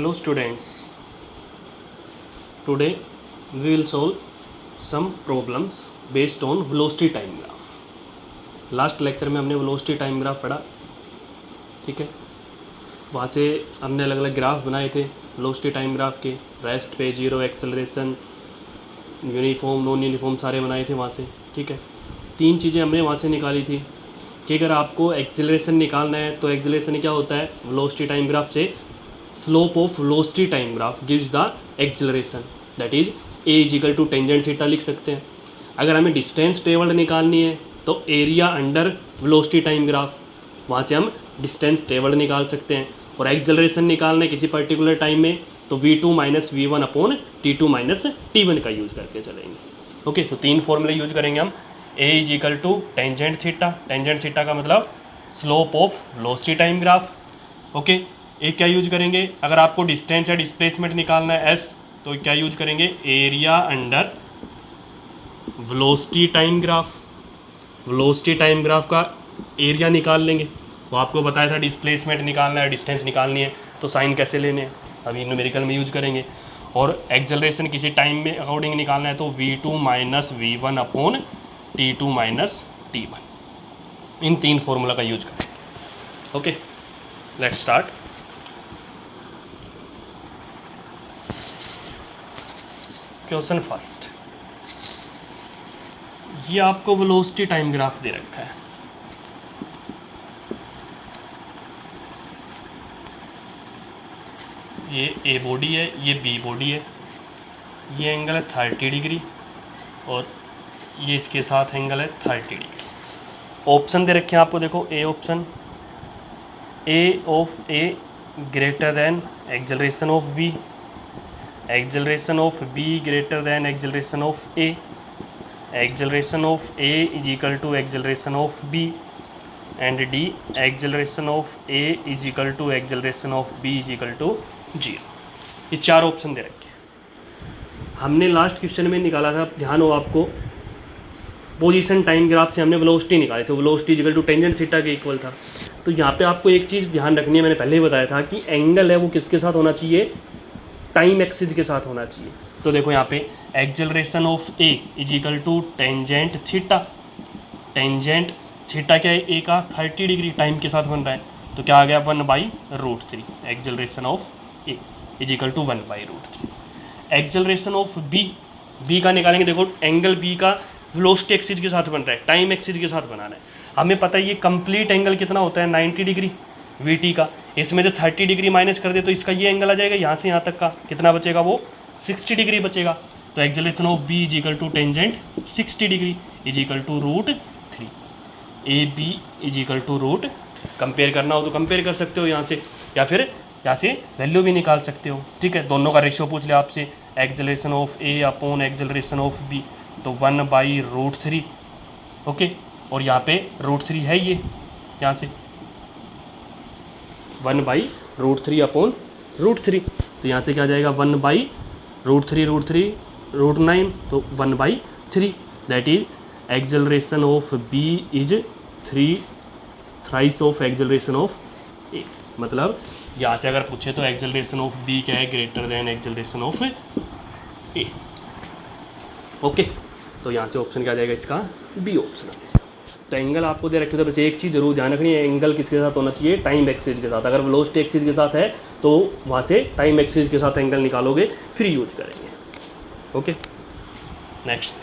Hello students, today we will solve some problems based on velocity time graph. Last lecture में हमने velocity time graph पढ़ा, ठीक है। वहाँ से हमने अलग अलग ग्राफ बनाए थे velocity time graph के, रेस्ट पे, zero, acceleration, uniform, non uniform सारे बनाए थे वहाँ से, ठीक है। तीन चीज़ें हमने वहाँ से निकाली थी कि अगर आपको एक्सेलरेशन निकालना है तो एक्सेलरेशन क्या होता है, velocity time graph से slope of velocity time graph gives the acceleration, that is A is equal to tangent theta लिख सकते हैं। अगर हमें डिस्टेंस ट्रेवल्ड निकालनी है तो area under velocity time graph, वहाँ से हम डिस्टेंस ट्रेवल्ड निकाल सकते हैं। और एक्सेलरेशन निकालना है किसी पर्टिकुलर टाइम में तो v2 minus v1 upon t2 minus t1 का यूज़ करके चलेंगे। ओके, तो तीन फॉर्मूले यूज करेंगे हम। A is equal to tangent theta का मतलब slope of velocity time graph. Okay, एक क्या यूज करेंगे, अगर आपको डिस्टेंस या डिस्प्लेसमेंट निकालना है एस तो क्या यूज करेंगे, area under velocity time graph. Velocity time graph का एरिया निकाल लेंगे। वो आपको बताया था डिस्प्लेसमेंट निकालना है, डिस्टेंस निकालनी है तो साइन कैसे लेने हैं, अभी न्यूमेरिकल में यूज करेंगे। और एक्सेलरेशन किसी टाइम में अकॉर्डिंग निकालना है तो v2 minus v1 upon t2 minus t1। इन तीन फॉर्मूला का यूज करेंगे। Okay, let's start. Question first, ये आपको वेलोसिटी टाइम ग्राफ दे रखा है। ये ए बॉडी है, ये बी बॉडी है, ये एंगल है 30 डिग्री और ये इसके साथ एंगल है 30 डिग्री। ऑप्शन दे रखे हैं आपको, देखो A option, A of A greater than acceleration of B, acceleration of B greater than acceleration of A, acceleration of A is equal to acceleration of B, and D acceleration of A is equal to acceleration of B is equal to 0। ये चार option दे रखे हैं। हमने last question में निकाला था, ध्यान हो आपको, पोजीशन टाइम ग्राफ से हमने वेलोसिटी निकाली थी, velocity is equal to tangent theta के इक्वल था। तो यहाँ पे आपको एक चीज़ ध्यान रखनी है, मैंने पहले ही बताया था कि एंगल है वो किसके साथ होना चाहिए, टाइम एक्सिस के साथ होना चाहिए। तो देखो यहाँ पे acceleration of A is equal to tangent theta, tangent theta क्या है, ए का 30 डिग्री टाइम के साथ बन रहा है तो क्या आ गया 1/√3। Acceleration of A is equal to 1/√3। Acceleration of B, B का निकालेंगे, देखो एंगल बी का वेलोसिटी एक्सिस के साथ बन रहा है, टाइम एक्सिस के साथ बनाना है। हमें पता है ये कंप्लीट एंगल कितना होता है 90 डिग्री वी का, इसमें जो 30 डिग्री माइनस कर दे तो इसका ये एंगल आ जाएगा, यहाँ से यहाँ तक का कितना बचेगा, वो 60 डिग्री बचेगा। तो acceleration of B is equal to tangent 60 degree is equal to √3। A B is equal to √3। Compare करना हो तो कंपेयर कर सकते हो यहाँ से, या फिर यहाँ से वैल्यू भी निकाल सकते हो, ठीक है। दोनों का रेशियो पूछ लिया आपसे, acceleration of A upon acceleration of B, तो 1/√3। ओके, और यहाँ पे √3 है, ये यहाँ से 1/√3 अपॉन √3, तो यहाँ से क्या आ जाएगा 1/√3, √9, तो 1/3। That is acceleration of B is 3 thrice of acceleration of A. मतलब यहाँ से अगर पूछे तो एक्सेलरेशन ऑफ बी क्या है, greater than acceleration of A. Okay, तो यहाँ से ऑप्शन क्या आ जाएगा इसका, बी ऑप्शन। तो एंगल आपको दे रखे, तो बस एक चीज़ जरूर ध्यान रखनी है, एंगल किसके साथ होना चाहिए, टाइम एक्सिस के साथ। अगर वेलोसिटी एक्सिस के साथ है तो वहाँ से टाइम एक्सिस के साथ एंगल निकालोगे, फिर यूज करेंगे। ओके, नेक्स्ट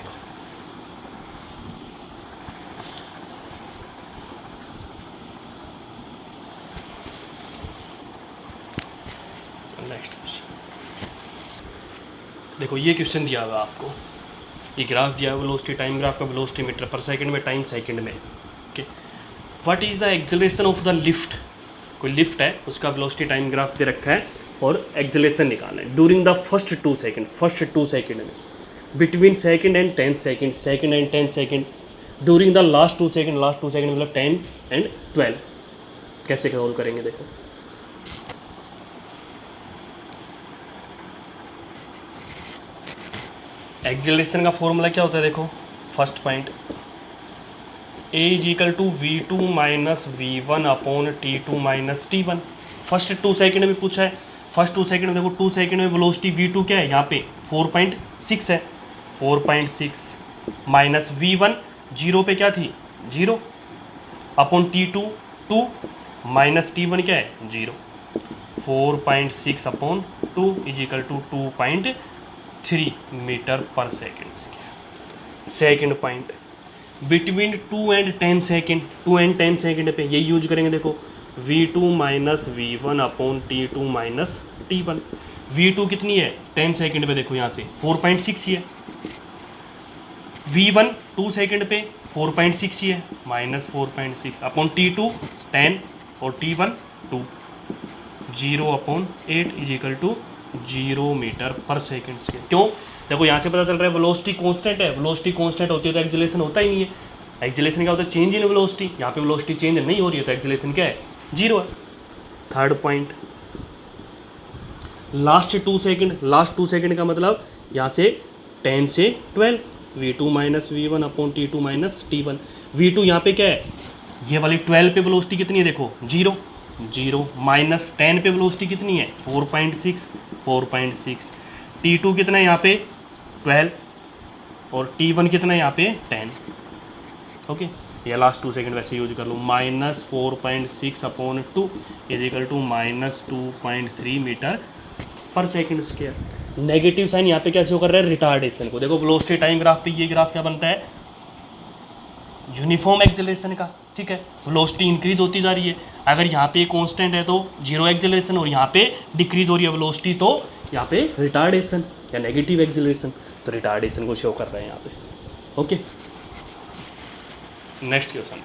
देखो, ये क्वेश्चन दिया हुआ आपको, ये ग्राफ दिया है वेलोसिटी टाइम ग्राफ का, वेलोसिटी मीटर पर सेकंड में, टाइम सेकंड में। Okay, what is the acceleration of the lift, कोई लिफ्ट है उसका वेलोसिटी टाइम ग्राफ दे रखा है और एक्सेलरेशन निकालना है ड्यूरिंग द फर्स्ट 2 सेकंड में, between second and 10 second, second and 10 second, during the last 2 second मतलब 10 एंड 12। कैसे सॉल्व करेंगे, देखो एक्सेलरेशन का फॉर्मूला क्या होता है, देखो first point, A is equal to v2 minus v1 upon t2 minus t1। First 2 second में पूछा है, फर्स्ट 2 सेकंड में देखो 2 सेकंड में वेलोसिटी v2 क्या है यहाँ पे 4.6 है, 4.6 माइनस v1 जीरो पे क्या थी 0 अपॉन t2 2 माइनस t1 क्या है 0, 4.6 upon 2 is equal to 2.3 metre पर second. Second point between 2 and 10 second, 2 and 10 second पे यही यूज करेंगे। देखो v2 minus v1 upon t2 minus t1। v2 कितनी है 10 सेकेंड पे, देखो यहाँ से 4.6 ही है, v1 2 सेकेंड पे 4.6 ही है माइनस 4.6 अपॉन t2 10 और t1 2, 0 upon 8 is equal to 0 metre पर सेकेंड। क्यों, देखो यहाँ से पता चल रहा है वेलोसिटी कांस्टेंट है, वेलोसिटी कांस्टेंट होती है तो एक्सेलरेशन होता ही नहीं है। एक्सेलरेशन क्या होता है, चेंज इन वेलोसिटी, यहाँ पे वेलोसिटी चेंज नहीं हो रही है तो एक्सेलरेशन क्या है 0 है। Third point last 2 second, last 2 second का मतलब यहाँ से 10 से 12, v2 minus v1 upon t2 minus t1। v2 यहाँ पे क्या है, ये वाली 12 पे वेलोसिटी कितनी है देखो 0 0 माइनस 10 पे वेलोसिटी कितनी है 4.6 t2 कितना है यहाँ पे 12 और t1 कितना है यहाँ पे 10। ओके, ये लास्ट 2 सेकेंड वैसे यूज कर लो, minus 4.6 upon 2 is equal to minus 2.3 metre पर सेकेंड स्क्वायर। नेगेटिव साइन यहाँ पे कैसे हो कर रहा है रिटार्डेशन को। देखो वेलोसिटी टाइम ग्राफ पे ये ग्राफ क्या बनता है यूनिफॉर्म एक्सेलरेशन का, ठीक है, वेलोसिटी इंक्रीज होती जा रही है। अगर यहाँ पे कांस्टेंट है तो 0 एक्सेलरेशन और यहाँ पे डिक्रीज हो रही है वेलोसिटी तो यहाँ पे रिटार्डेशन या नेगेटिव एक्सेलरेशन, तो रिटार्डेशन को शो कर रहे हैं यहाँ पे। Okay, next question.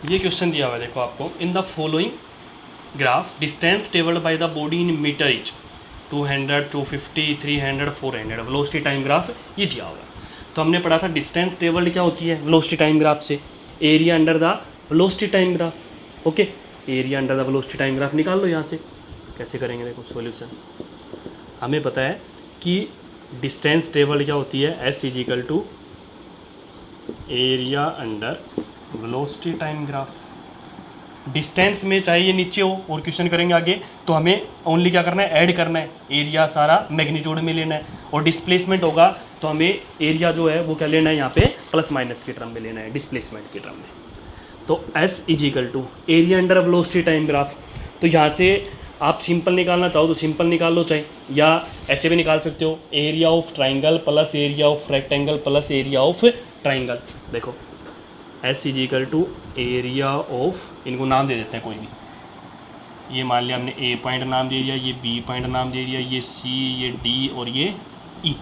ये क्वेश्चन दिया हुआ है देखो आपको, in the following graph distance travelled by the body in metre is 200, 250, 300, 400। Velocity time graph ये दिया हुआ है। तो हमने पढ़ा था डिस्टेंस ट्रेवल्ड क्या होती है वेलोसिटी टाइम ग्राफ से, area under the velocity time graph. Okay, area under the velocity time graph निकाल लो यहाँ से। कैसे करेंगे देखो सॉल्यूशन, हमें पता है कि डिस्टेंस ट्रेवल्ड क्या होती है S is equal to area under velocity time graph. Distance में चाहे ये नीचे हो और क्वेश्चन करेंगे आगे तो हमें ओनली क्या करना है ऐड करना है, एरिया सारा मैग्नीट्यूड में लेना है, और डिस्प्लेसमेंट होगा तो हमें एरिया जो है वो क्या लेना है यहाँ पे प्लस माइनस के टर्म में लेना है, डिस्प्लेसमेंट के टर्म में। तो S is equal to area under velocity time graph. तो यहाँ से आप सिंपल निकालना चाहो तो सिंपल निकाल लो, चाहे या ऐसे भी निकाल सकते हो, area of triangle plus area of rectangle plus area of triangle. देखो S is equal to area of, इनको नाम दे देते हैं कोई भी, ये मान लिया हमने ए पॉइंट नाम दे दिया, ये बी पॉइंट नाम दे दिया, ये सी, ये डी और ये ई,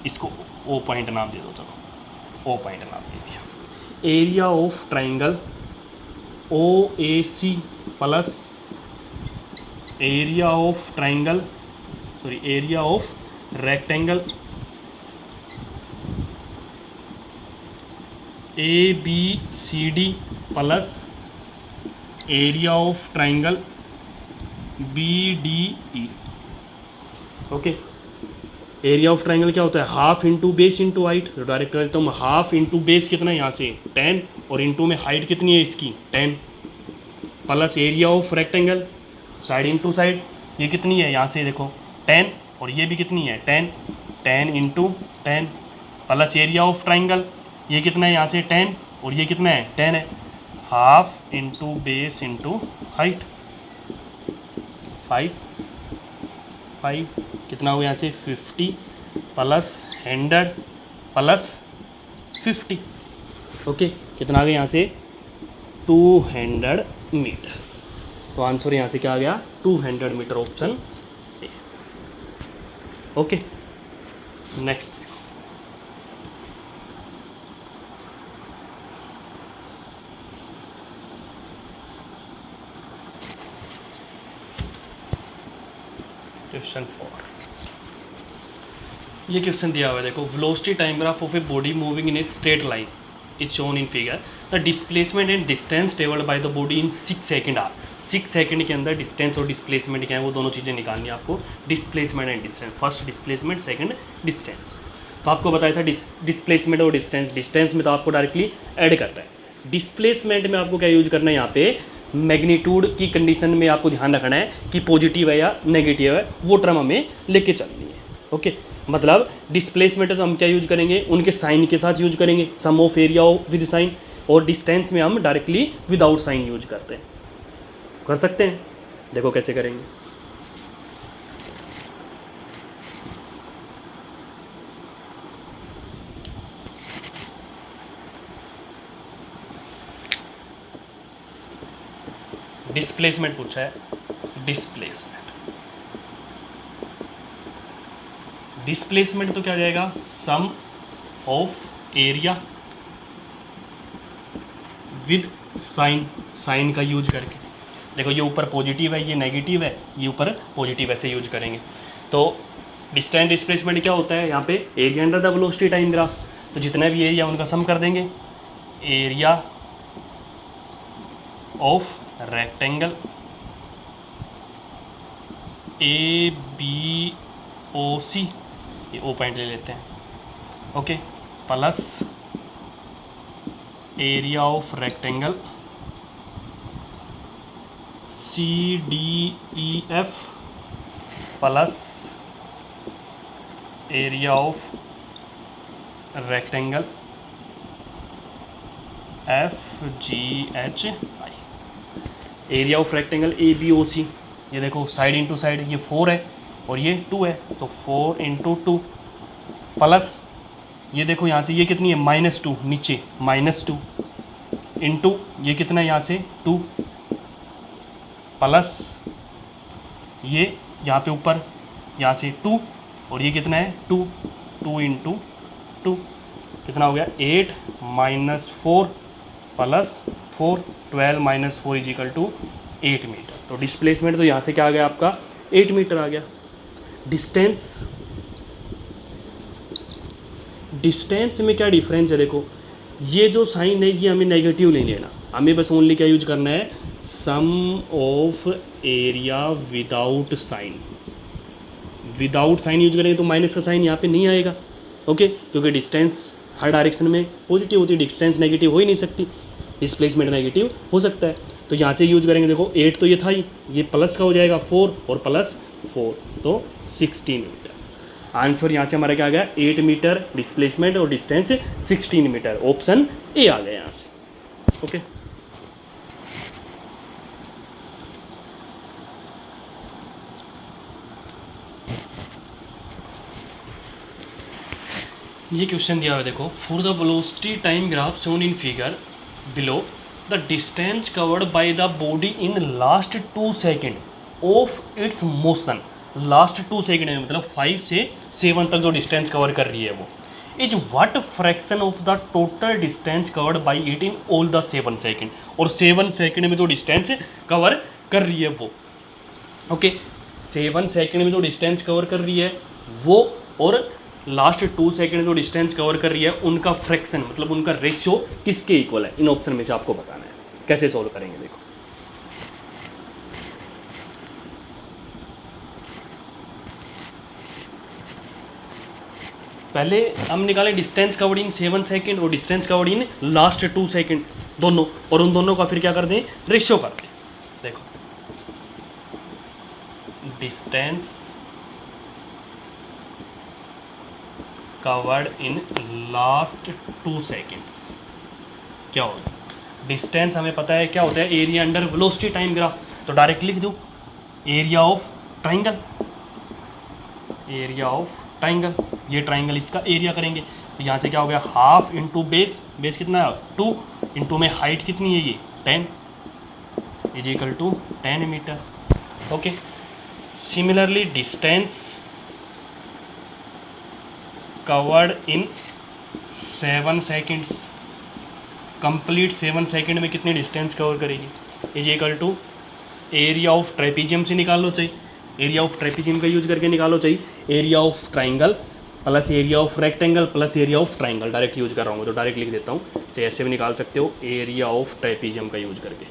इसको ओ पॉइंट नाम दे दो, चलो ओ पॉइंट नाम दे दिया। Area of triangle O A C plus area of triangle area of rectangle A B C D plus area of triangle B D E. Okay, area of triangle क्या होता है half into base into height, तो direct कर देता हूँ half into base कितना है यहाँ से 10 और इंटू में हाइट कितनी है इसकी 10 plus area of rectangle side into side, ये कितनी है यहाँ से देखो 10 और ये भी कितनी है 10 into 10 plus area of triangle ये कितना है यहाँ से 10 और ये कितना है 10 है, half into base into height 5 कितना हुआ यहाँ से 50 प्लस 100 प्लस 50। ओके, कितना आ गया यहाँ से 200 मीटर। तो आंसर यहाँ से क्या आ गया 200 metre, option A. Okay, next question 4। ये क्वेश्चन दिया हुआ है देखो, velocity time graph of a body moving in a straight line is shown in figure, the displacement and distance travelled by the body in 6 second are. 6 second के अंदर distance और displacement क्या है वो दोनों चीज़ें निकालनी है आपको, displacement and distance, first displacement second distance. तो आपको बताया था डिस्प्लेसमेंट और डिस्टेंस में तो आपको डायरेक्टली ऐड करता है। डिस्प्लेसमेंट में आपको क्या यूज करना है, यहाँ पे मैग्नीट्यूड की कंडीशन में आपको ध्यान रखना है कि पॉजिटिव है या नेगेटिव है, वो टर्म हमें लेके चलनी है। ओके, मतलब डिस्प्लेसमेंट तो हम क्या यूज करेंगे, उनके साइन के साथ यूज करेंगे, सम ऑफ एरिया विद साइन, और डिस्टेंस में हम डायरेक्टली विदाउट साइन यूज करते हैं। कर सकते हैं, देखो कैसे करेंगे। डिस्प्लेसमेंट पूछा है, डिस्प्लेसमेंट तो क्या जाएगा, सम ऑफ एरिया विद साइन का यूज करके। देखो ये ऊपर पॉजिटिव है, ये नेगेटिव है, ये ऊपर पॉजिटिव, ऐसे यूज करेंगे। तो डिस्टेंस डिस्प्लेसमेंट क्या होता है, यहाँ पे area under the velocity time graph, तो जितना भी एरिया उनका सम कर देंगे। Area of rectangle A B O C, ये ओ पॉइंट ले लेते हैं, okay, plus area of rectangle C D E F plus area of rectangle F G H I. Area of rectangle A B O C, ये देखो side into side, ये 4 है और ये 2 है, तो 4 इंटू 2 प्लस ये देखो यहाँ से ये कितनी है, -2, नीचे -2 इंटू ये कितना है यहाँ से 2 प्लस ये यहाँ पे ऊपर यहाँ से 2 और ये कितना है 2 इंटू 2 कितना हो गया 8 -4 plus 4 12 -4 is equal to 8 metre. तो डिस्प्लेसमेंट तो यहाँ से क्या आ गया आपका 8 मीटर आ गया। डिस्टेंस में क्या डिफरेंस है, देखो ये जो साइन है ये हमें नेगेटिव नहीं लेना, हमें बस ओनली क्या यूज करना है, sum of area without sign. Without sign use करेंगे तो माइनस का साइन यहाँ पे नहीं आएगा, ओके, क्योंकि डिस्टेंस हर डायरेक्शन में पॉजिटिव होती है, डिस्टेंस नेगेटिव हो ही नहीं सकती, डिस्प्लेसमेंट नेगेटिव हो सकता है। तो यहाँ से यूज करेंगे, देखो 8 तो ये था ही, ये प्लस का हो जाएगा 4 और प्लस 4 तो 16 मीटर। आंसर यहाँ से हमारा क्या आ गया 8 मीटर डिस्प्लेसमेंट और डिस्टेंस 16 मीटर, ऑप्शन ए आ गया यहाँ से। ओके, ये क्वेश्चन दिया हुआ है, देखो for the velocity time graph shown in figure below, the distance covered by the body in last 2 second of its motion. Last 2 second में मतलब 5 से 7 तक जो डिस्टेंस कवर कर रही है वो is what fraction of the total distance covered by it in all the 7 second. और 7 सेकेंड में जो डिस्टेंस कवर कर रही है वो, ओके, 7 सेकेंड में जो डिस्टेंस कवर कर रही है वो और लास्ट 2 सेकेंड जो डिस्टेंस कवर कर रही है उनका फ्रैक्शन मतलब उनका रेशियो किसके इक्वल है, इन ऑप्शन में से आपको बताना है। कैसे सोल्व करेंगे, देखो पहले हम निकाले डिस्टेंस कवर्ड इन 7 सेकेंड और distance covered in last 2 second दोनों, और उन दोनों का फिर क्या कर दें, रेशियो कर दें। देखो distance covered in last 2 seconds क्या होगा, डिस्टेंस हमें पता है क्या होता है, area under velocity time graph, तो डायरेक्ट लिख दो area of triangle, area of triangle, ये ट्राइंगल इसका एरिया करेंगे, तो यहाँ से क्या हो गया हाफ इंटू बेस, बेस कितना है 2 इंटू में हाइट कितनी है ये 10 is equal to 10 metre. Okay, similarly distance covered in 7 seconds, complete 7 second में कितनी डिस्टेंस कवर करेगी, is equal to area of trapezium से निकालो चाहिए, एरिया ऑफ ट्रेपीजियम का यूज करके निकालो चाहिए, area of triangle plus area of rectangle plus area of triangle, direct use कर रहा हूँ तो डायरेक्ट लिख देता हूँ, तो ऐसे भी निकाल सकते हो एरिया ऑफ ट्रेपीजियम का यूज करके,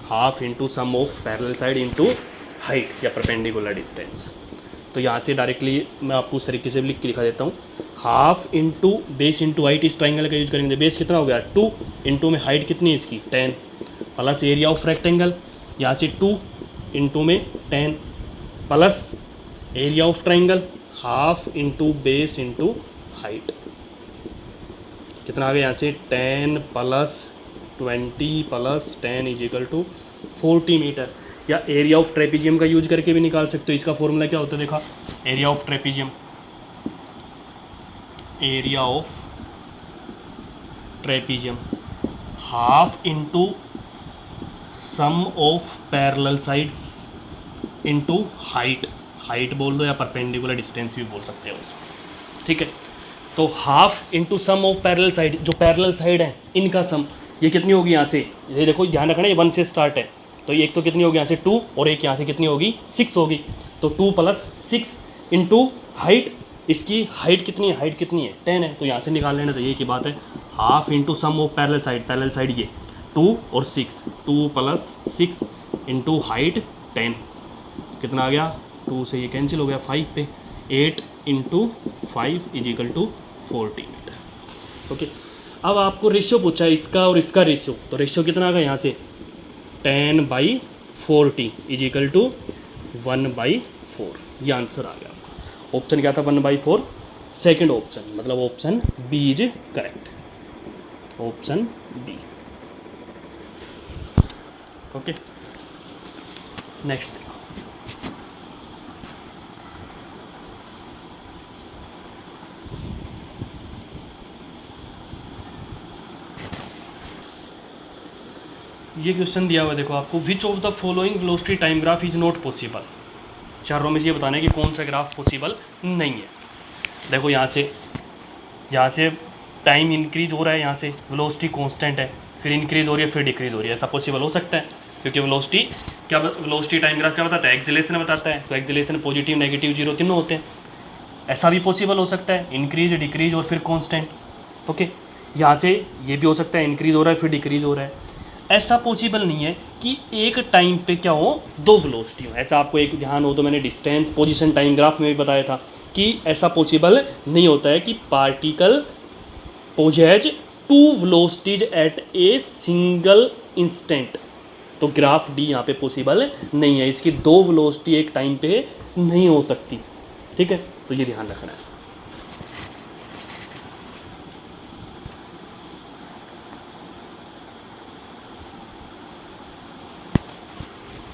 half into sum of parallel side into height या परपेंडिकुलर डिस्टेंस। तो यहाँ से डायरेक्टली मैं आपको उस तरीके से भी लिख के दिखा देता हूँ। Half into base into height, इस ट्राइंगल का यूज करेंगे। बेस कितना हो गया 2, इंटू में हाइट कितनी है इसकी 10, प्लस एरिया ऑफ रेक्टेंगल, यहाँ से 2 इंटू में 10, plus area of triangle half into base into height, कितना आ गया यहाँ से 10 plus 20 plus 10 is equal to 40 metre. या एरिया ऑफ ट्रेपीजियम का यूज करके भी निकाल सकते हो। इसका फॉर्मूला क्या होता है देखा, area of trapezium, area of trapezium half into sum of parallel sides into height, height बोल दो या परपेंडिकुलर डिस्टेंस भी बोल सकते हो उसको, ठीक है। तो half into sum of parallel side, जो पैरेलल साइड है इनका सम, ये कितनी होगी यहाँ से, ये देखो ध्यान रखना ये 1 से स्टार्ट है, तो एक तो कितनी होगी यहाँ से 2 और एक यहाँ से कितनी होगी 6 होगी। तो 2 प्लस 6 इंटू हाइट, इसकी हाइट कितनी है, हाइट कितनी है 10 है, तो यहाँ से निकाल लेना। तो ये की बात है, half into sum of parallel side ये 2 और 6, 2 प्लस 6 इंटू हाइट 10, कितना आ गया 2 से ये कैंसिल हो गया 5 पे, 8 into 5 is equal to 40 metre. Okay, अब आपको रेशियो पूछा है इसका और इसका रेशियो, तो रेशियो कितना आ गया यहाँ से 10/40 इज इक्वल टू 1/4, ये आंसर आ गया आपका। ऑप्शन क्या था 1/4, सेकेंड ऑप्शन, मतलब option B is correct, option B. Okay, next ये क्वेश्चन दिया हुआ देखो आपको, which of the following velocity time graph is not possible. चारों में से ये बताना है कि कौन सा ग्राफ पॉसिबल नहीं है। देखो यहाँ से टाइम इंक्रीज हो रहा है, यहाँ से वेलोसिटी कांस्टेंट है, फिर इंक्रीज हो रही है, फिर डिक्रीज हो रही है, ऐसा पॉसिबल हो सकता है? क्योंकि वेलोसिटी टाइम ग्राफ क्या बताता है, एक्सेलरेशन बताता है, तो एक्सेलरेशन पॉजिटिव नेगेटिव जीरो तीनों होते हैं। ऐसा भी पॉसिबल हो सकता है, इंक्रीज डिक्रीज और फिर कांस्टेंट। ओके, यहाँ से ये भी हो सकता है इंक्रीज हो रहा है फिर डिक्रीज हो रहा है। ऐसा पॉसिबल नहीं है कि एक टाइम पे क्या हो, दो वेलोसिटी हो। ऐसा आपको एक ध्यान हो तो मैंने डिस्टेंस पोजीशन टाइम ग्राफ में भी बताया था कि ऐसा पॉसिबल नहीं होता है कि particle possess two velocities at a single instant. तो ग्राफ डी यहाँ पे पॉसिबल नहीं है, इसकी दो वेलोसिटी एक टाइम पे नहीं हो सकती, ठीक है, तो ये ध्यान रखना है।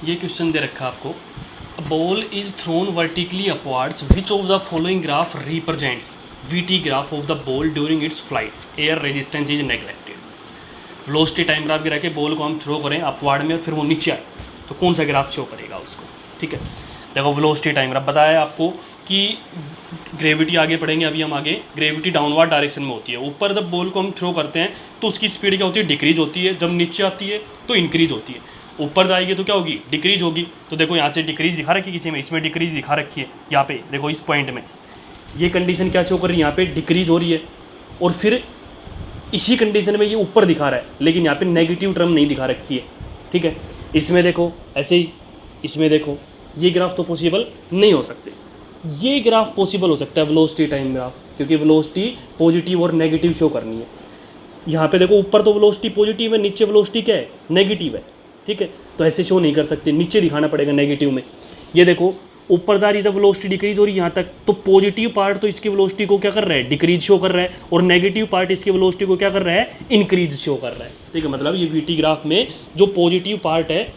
ये क्वेश्चन दे रखा आपको, a ball is thrown vertically upwards, which of the following graph represents VT graph of the ball during its flight, air resistance is neglected. Velocity time graph गिरा के बॉल को हम थ्रो करें अपवर्ड में और फिर वो नीचे आए, तो कौन सा ग्राफ शो करेगा उसको, ठीक है। देखो वेलोसिटी टाइम ग्राफ बताया आपको कि ग्रेविटी आगे पढ़ेंगे अभी हम आगे, ग्रेविटी डाउनवर्ड डायरेक्शन में होती है। ऊपर जब बॉल को हम थ्रो करते हैं तो उसकी स्पीड क्या होती है, डिक्रीज होती है, जब नीचे आती है तो इंक्रीज होती है। ऊपर जाएगी तो क्या होगी, डिक्रीज होगी। तो देखो यहाँ से डिक्रीज दिखा रखी है किसी में, इसमें डिक्रीज दिखा रखी है, यहाँ पे देखो इस पॉइंट में ये कंडीशन क्या शो कर रही है, यहाँ पे डिक्रीज हो रही है, और फिर इसी कंडीशन में ये ऊपर दिखा रहा है, लेकिन यहाँ पे नेगेटिव टर्म नहीं दिखा रखी है, ठीक है। इसमें देखो ऐसे ही, इसमें देखो ये ग्राफ तो पॉसिबल नहीं हो सकते। ये ग्राफ पॉसिबल हो सकता है वेलोसिटी टाइम ग्राफ, क्योंकि वेलोसिटी पॉजिटिव और नेगेटिव शो करनी है। यहाँ पे देखो ऊपर तो वेलोसिटी पॉजिटिव है, नीचे वेलोसिटी क्या है, नेगेटिव है, ठीक है, तो ऐसे शो नहीं कर सकते, नीचे दिखाना पड़ेगा नेगेटिव में। ये देखो ऊपर जा रही है, वेलोसिटी डिक्रीज हो रही है यहाँ तक, तो पॉजिटिव पार्ट तो इसकी वेलोसिटी को क्या कर रहा है, डिक्रीज शो कर रहा है, और नेगेटिव पार्ट इसकी वेलोसिटी को क्या कर रहा है, इंक्रीज शो कर रहा है, ठीक है। मतलब ये वीटी ग्राफ में जो पॉजिटिव पार्ट है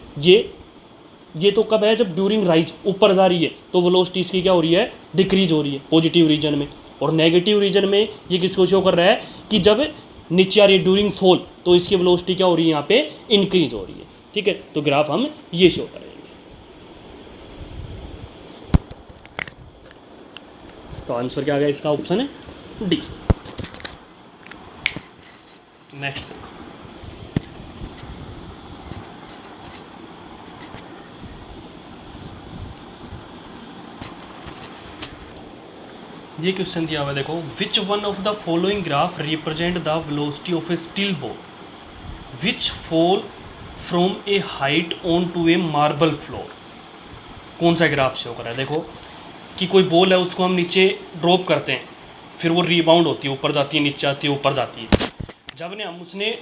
ये तो कब है, जब ड्यूरिंग राइज ऊपर जा रही है तो वेलोसिटी इसकी क्या हो रही है, डिक्रीज हो रही है पॉजिटिव रीजन में, और नेगेटिव रीजन में ये किसको शो कर रहा है कि जब नीचे आ रही है ड्यूरिंग फॉल तो इसकी वेलोसिटी क्या हो रही है, यहाँ पे इंक्रीज हो रही है, ठीक है। तो ग्राफ हम ये शो करेंगे। तो आंसर क्या आ गया इसका, ऑप्शन है डी। नेक्स्ट ये क्वेश्चन दिया हुआ है देखो, which one of the following graph represent the velocity of a steel ball which fall from a height on to a marble floor. कौन सा ग्राफ शो कर रहा है, देखो कि कोई बॉल है उसको हम नीचे ड्रॉप करते हैं, फिर वो रीबाउंड होती है, ऊपर जाती है, नीचे आती है, ऊपर जाती है। जब ने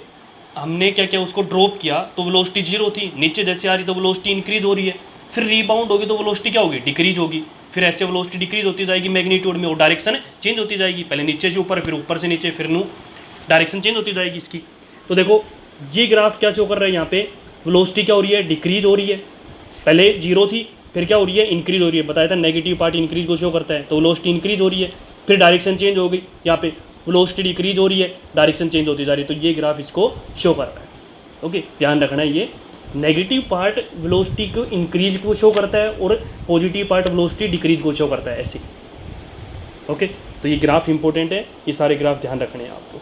हमने क्या किया, उसको ड्रॉप किया तो वेलोसिटी 0 थी, नीचे जैसे आ रही तो वेलोसिटी इंक्रीज हो रही है, फिर रीबाउंड होगी तो वेलोसिटी क्या होगी, डिक्रीज होगी, फिर ऐसे वेलोसिटी डिक्रीज होती जाएगी मैग्नीट्यूड में, और डायरेक्शन चेंज होती जाएगी, पहले नीचे से ऊपर, फिर ऊपर से नीचे, फिर डायरेक्शन चेंज होती जाएगी इसकी। तो देखो ये ग्राफ क्या शो कर रहा है, यहाँ पे वेलोसिटी क्या हो रही है, डिक्रीज हो रही है, पहले 0 थी, फिर क्या हो रही है, इंक्रीज हो रही है, बताया था नेगेटिव पार्ट इंक्रीज को शो करता है, तो वेलोसिटी इंक्रीज हो रही है, फिर डायरेक्शन चेंज हो गई, यहाँ पे वेलोसिटी डिक्रीज हो रही है, डायरेक्शन चेंज होती जा रही है, तो ये ग्राफ इसको शो कर रहा है। ओके, ध्यान रखना है, ये नेगेटिव पार्ट वेलोसिटी को इंक्रीज को शो करता है और पॉजिटिव पार्ट वेलोसिटी डिक्रीज को शो करता है, ऐसे। ओके, तो ये ग्राफ इंपॉर्टेंट है, ये सारे ग्राफ ध्यान रखने हैं आपको।